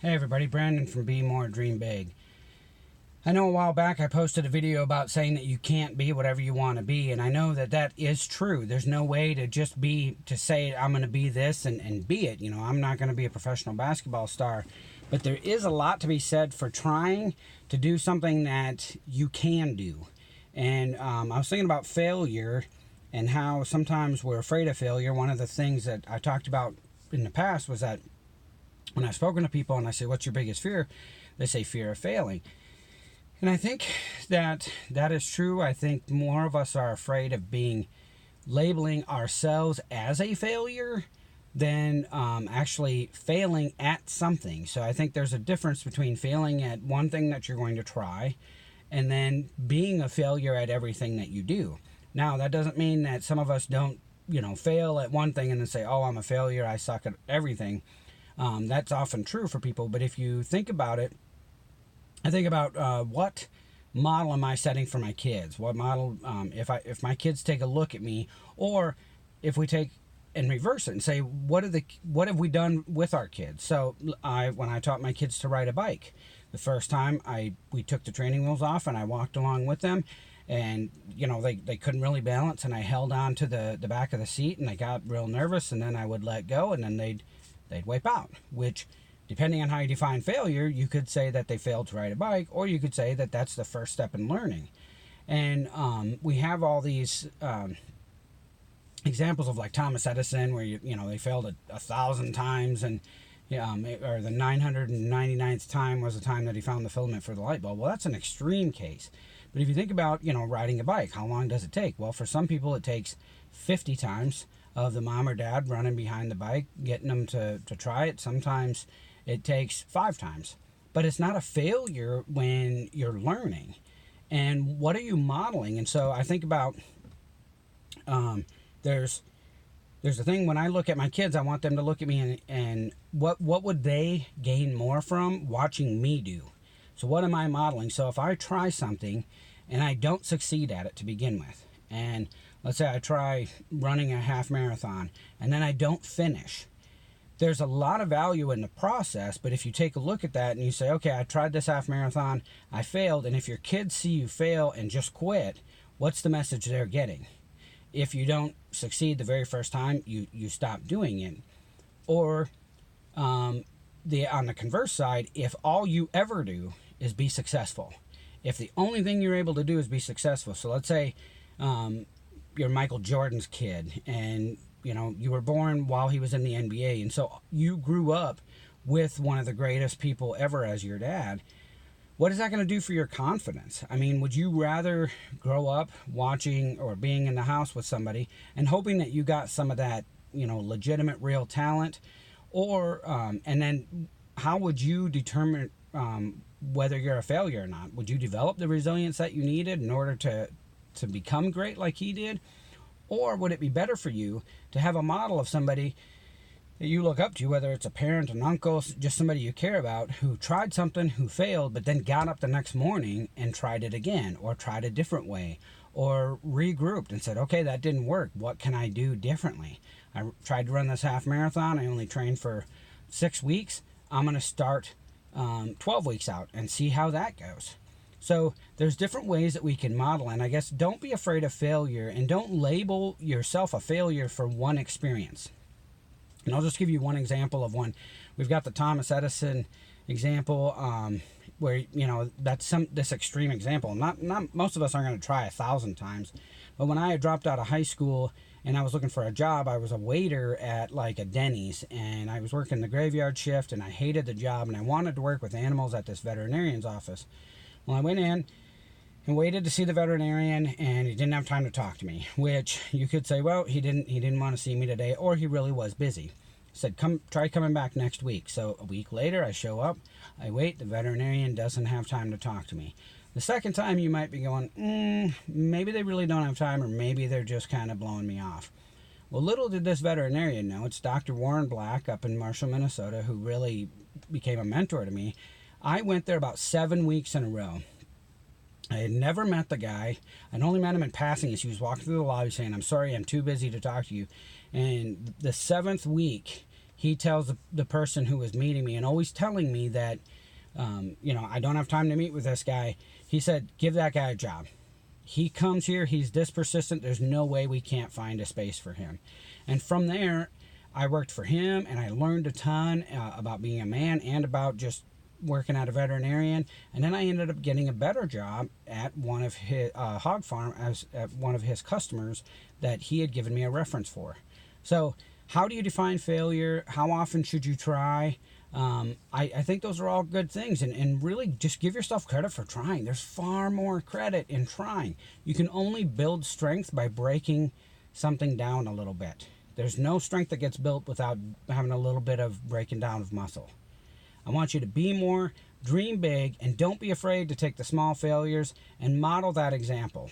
Hey everybody, Brandon from Be More Dream Big. I know a while back I posted a video about saying that you can't be whatever you want to be, and I know that that is true. There's no way to just to say I'm going to be this and be it. You know, I'm not going to be a professional basketball star, but there is a lot to be said for trying to do something that you can do. And I was thinking about failure and how sometimes we're afraid of failure. One of the things that I talked about in the past was that when I've spoken to people and I say, what's your biggest fear? They say fear of failing. And I think that that is true. I think more of us are afraid of labeling ourselves as a failure than actually failing at something. So I think there's a difference between failing at one thing that you're going to try and then being a failure at everything that you do. Now, that doesn't mean that some of us don't, fail at one thing and then say, oh, I'm a failure, I suck at everything. That's often true for people, but if you think about it, I think about what model am I setting for my kids? What model, if my kids take a look at me, or if we take and reverse it and say, what have we done with our kids? So when I taught my kids to ride a bike, the first time we took the training wheels off and I walked along with them, and they couldn't really balance, and I held on to the back of the seat, and they got real nervous, and then I would let go, and then they'd wipe out, which, depending on how you define failure, you could say that they failed to ride a bike, or you could say that that's the first step in learning. And we have all these examples of, like, Thomas Edison, where they failed 1,000 times, and or the 999th time was the time that he found the filament for the light bulb. Well, that's an extreme case. But if you think about riding a bike, how long does it take? Well, for some people it takes 50 times of the mom or dad running behind the bike, getting them to try it. Sometimes it takes 5 times. But it's not a failure when you're learning. And what are you modeling? And so I think about, there's a thing when I look at my kids, I want them to look at me and what would they gain more from watching me do? So what am I modeling? So if I try something and I don't succeed at it to begin with, and let's say I try running a half marathon and then I don't finish, there's a lot of value in the process. But if you take a look at that and you say, okay, I tried this half marathon, I failed, and if your kids see you fail and just quit, what's the message they're getting? If you don't succeed the very first time, you stop doing it. Or on the converse side, if all you ever do is be successful, if the only thing you're able to do is be successful, so let's say you're Michael Jordan's kid, and you were born while he was in the NBA, and so you grew up with one of the greatest people ever as your dad. What is that going to do for your confidence? I mean, would you rather grow up watching or being in the house with somebody and hoping that you got some of that, legitimate, real talent? Or, and then how would you determine whether you're a failure or not? Would you develop the resilience that you needed in order to become great like he did? Or would it be better for you to have a model of somebody that you look up to, whether it's a parent, an uncle, just somebody you care about, who tried something, who failed, but then got up the next morning and tried it again, or tried a different way, or regrouped and said, okay, that didn't work. What can I do differently? I tried to run this half marathon. I only trained for 6 weeks. I'm going to start 12 weeks out and see how that goes. So there's different ways that we can model, and I guess don't be afraid of failure, and don't label yourself a failure for one experience. And I'll just give you one example of one. We've got the Thomas Edison example, where that's this extreme example. Not most of us aren't going to try 1,000 times, but when I had dropped out of high school and I was looking for a job, I was a waiter at like a Denny's, and I was working the graveyard shift, and I hated the job, and I wanted to work with animals at this veterinarian's office. Well, I went in and waited to see the veterinarian, and he didn't have time to talk to me, which you could say, well, he didn't want to see me today, or he really was busy. He said, try coming back next week. So a week later, I show up, I wait, the veterinarian doesn't have time to talk to me. The second time, you might be going, maybe they really don't have time, or maybe they're just kind of blowing me off. Well, little did this veterinarian know, it's Dr. Warren Black up in Marshall, Minnesota, who really became a mentor to me. I went there about 7 weeks in a row. I had never met the guy. I'd only met him in passing as he was walking through the lobby saying, I'm sorry, I'm too busy to talk to you. And the 7th week, he tells the person who was meeting me and always telling me that, I don't have time to meet with this guy. He said, give that guy a job. He comes here, he's this persistent, there's no way we can't find a space for him. And from there, I worked for him, and I learned a ton about being a man and about just working at a veterinarian. And then I ended up getting a better job at one of his hog farm as at one of his customers that he had given me a reference for. So how do you define failure? How often should you try? I think those are all good things, and really just give yourself credit for trying. There's far more credit in trying. You can only build strength by breaking something down a little bit. There's no strength that gets built without having a little bit of breaking down of muscle. I want you to be more, dream big, and don't be afraid to take the small failures and model that example.